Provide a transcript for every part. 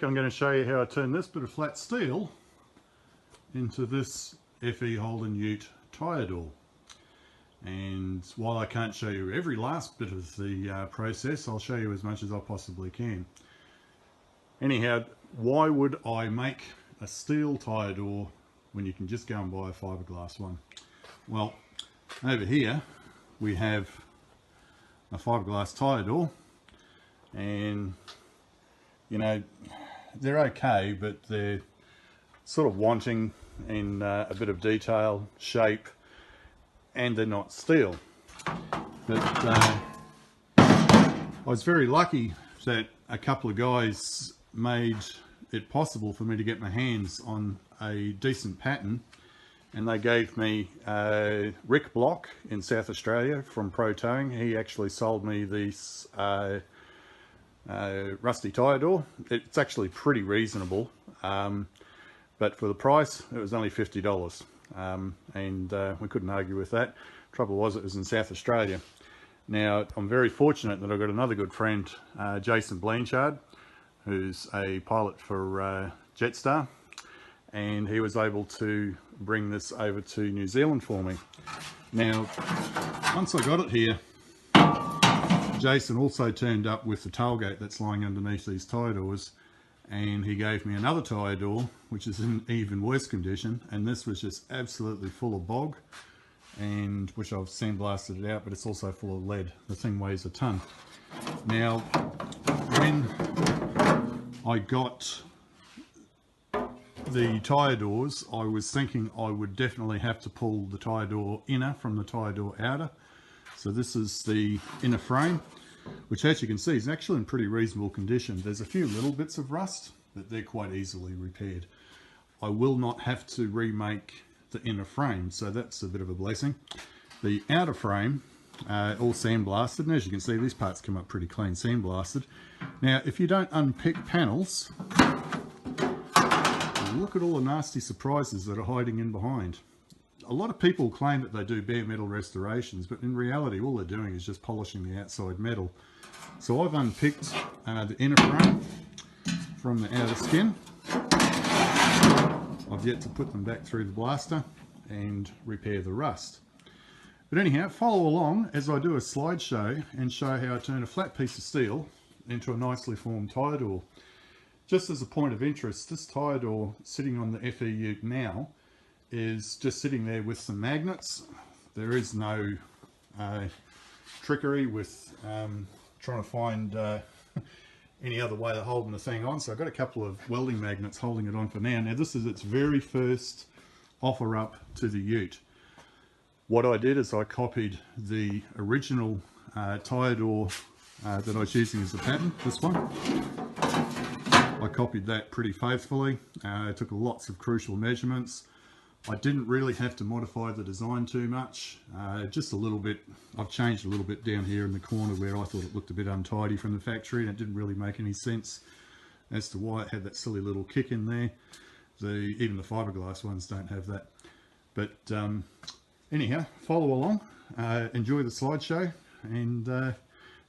week I'm going to show you how I turn this bit of flat steel into this F.E. Holden Ute tyre door. And while I can't show you every last bit of the process, I'll show you as much as I possibly can. Anyhow, why would I make a steel tyre door when you can just go and buy a fiberglass one? Well, over here we have a fiberglass tyre door, and you know, they're okay, but they're sort of wanting in a bit of detail, shape, and they're not steel. But I was very lucky that a couple of guys made it possible for me to get my hands on a decent pattern, and they gave me Rick Block in South Australia from Pro Towing. He actually sold me this rusty tyre door. It's actually pretty reasonable, but for the price it was only $50, and we couldn't argue with that. Trouble was, it was in South Australia. Now I'm very fortunate that I've got another good friend, Jason Blanchard, who's a pilot for Jetstar, and he was able to bring this over to New Zealand for me. Now once I got it here, Jason also turned up with the tailgate that's lying underneath these tyre doors, and he gave me another tyre door which is in even worse condition, and this was just absolutely full of bog, and which I've sandblasted it out, but it's also full of lead. The thing weighs a ton. Now when I got the tyre doors, I was thinking I would definitely have to pull the tyre door inner from the tyre door outer. So this is the inner frame, which as you can see is actually in pretty reasonable condition. There's a few little bits of rust, but they're quite easily repaired. I will not have to remake the inner frame, so that's a bit of a blessing. The outer frame, all sandblasted, and as you can see these parts come up pretty clean sandblasted. Now if you don't unpick panels, look at all the nasty surprises that are hiding in behind. A lot of people claim that they do bare metal restorations, but in reality all they're doing is just polishing the outside metal. So I've unpicked the inner frame from the outer skin. I've yet to put them back through the blaster and repair the rust. But anyhow, follow along as I do a slideshow and show how I turn a flat piece of steel into a nicely formed tyre door. Just as a point of interest, this tyre door sitting on the F.E. Ute now is just sitting there with some magnets. There is no trickery with trying to find any other way of holding the thing on. So I've got a couple of welding magnets holding it on for now. Now this is its very first offer up to the Ute. What I did is I copied the original tyre door that I was using as the pattern, this one. I copied that pretty faithfully. I took lots of crucial measurements. I didn't really have to modify the design too much, just a little bit. I've changed a little bit down here in the corner where I thought it looked a bit untidy from the factory, and it didn't really make any sense as to why it had that silly little kick in there. Even the fiberglass ones don't have that. But anyhow, follow along, enjoy the slideshow, and if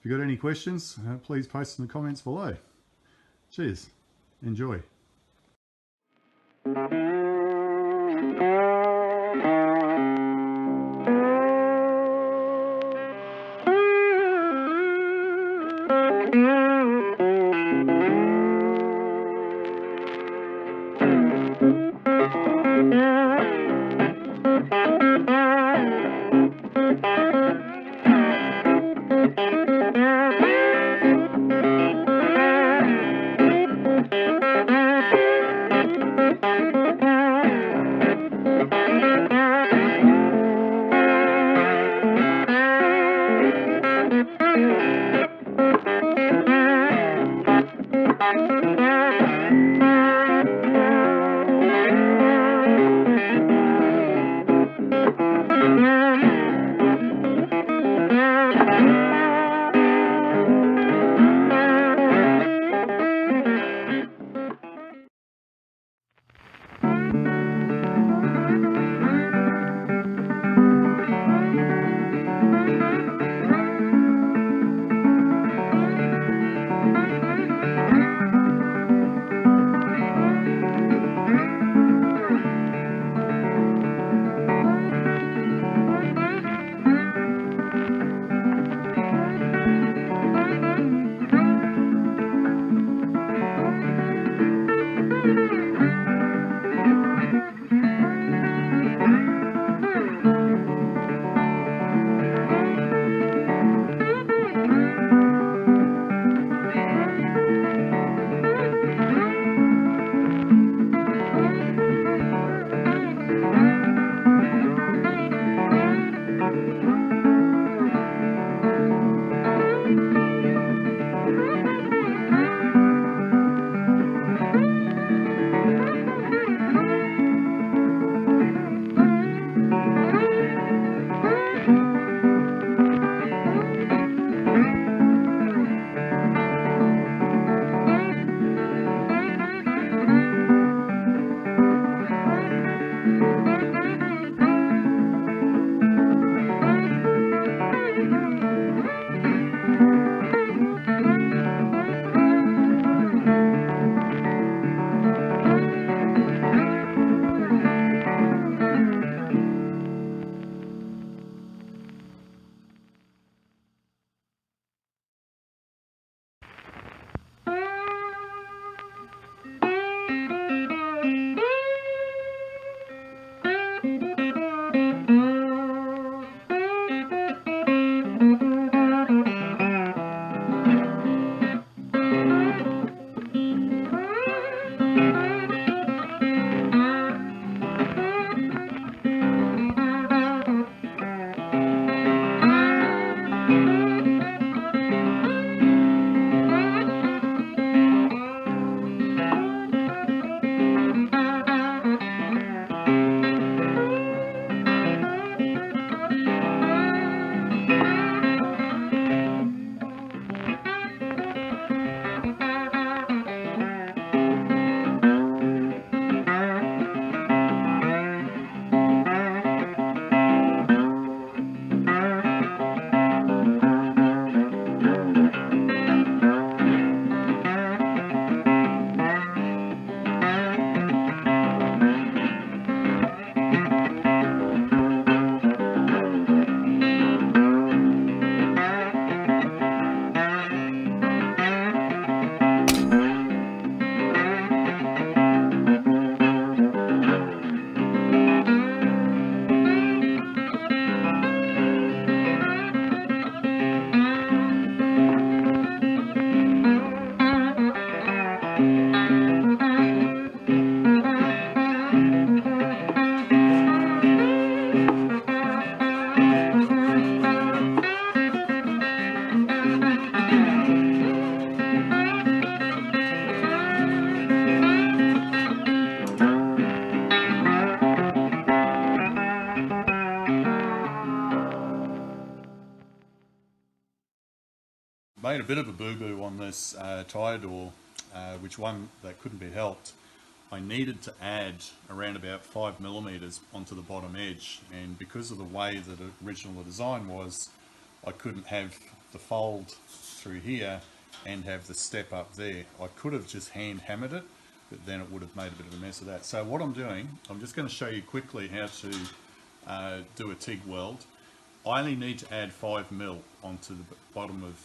you've got any questions, please post in the comments below. Cheers, enjoy. made a bit of a boo-boo on this tyre door, which one that couldn't be helped. I needed to add around about 5mm onto the bottom edge, and because of the way that the original design was, I couldn't have the fold through here and have the step up there. I could have just hand hammered it, but then it would have made a bit of a mess of that. So what I'm doing, I'm just going to show you quickly how to do a TIG weld. I only need to add 5mm onto the bottom of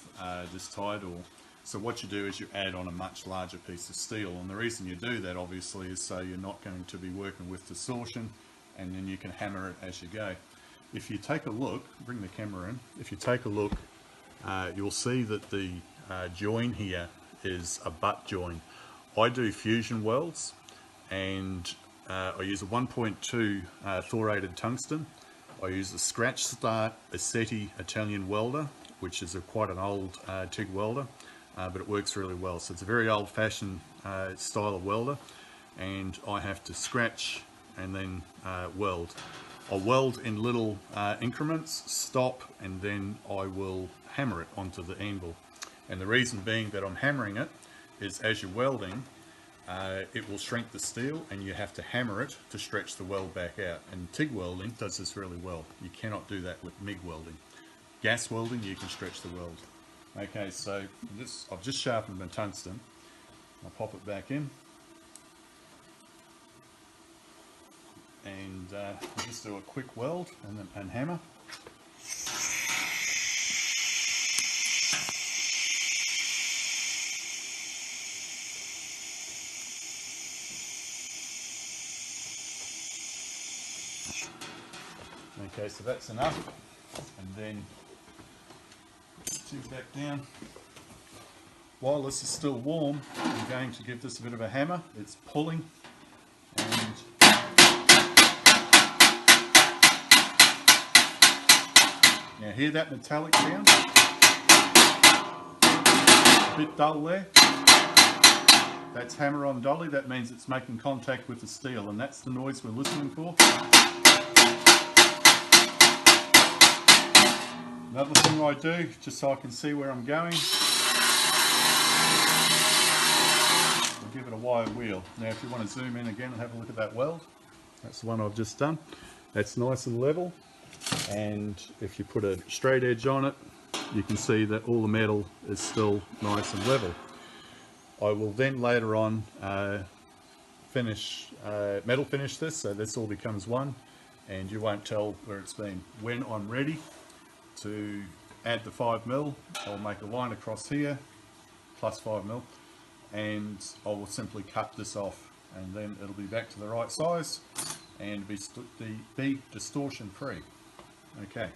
this tyre door. So what you do is you add on a much larger piece of steel, and the reason you do that obviously is so you're not going to be working with distortion, and then you can hammer it as you go. If you take a look, bring the camera in, if you take a look, you'll see that the join here is a butt join. I do fusion welds, and I use a 1.2 thoriated tungsten. I use a scratch start Assetti Italian welder, which is quite an old TIG welder. But it works really well. So it's a very old-fashioned style of welder, and I have to scratch and then weld. I'll weld in little increments, stop, and then I will hammer it onto the anvil. And the reason being that I'm hammering it is as you're welding, it will shrink the steel, and you have to hammer it to stretch the weld back out. And TIG welding does this really well. You cannot do that with MIG welding. Gas welding, you can stretch the weld. Okay, so I've just sharpened my tungsten. I'll pop it back in, and I'll just do a quick weld and hammer. Okay, so that's enough, and then TIG back down. While this is still warm, I'm going to give this a bit of a hammer. It's pulling, and now hear that metallic sound? A bit dull there. That's hammer on dolly. That means it's making contact with the steel, and that's the noise we're listening for. Another thing I do, just so I can see where I'm going, I'll give it a wire wheel. Now if you want to zoom in again and have a look at that weld, that's the one I've just done. That's nice and level, and if you put a straight edge on it, you can see that all the metal is still nice and level. I will then later on metal finish this, so this all becomes one, and you won't tell where it's been. When I'm ready to add the 5mm, I'll make a line across here, plus 5mm, and I will simply cut this off, and then it'll be back to the right size and be distortion free. Okay.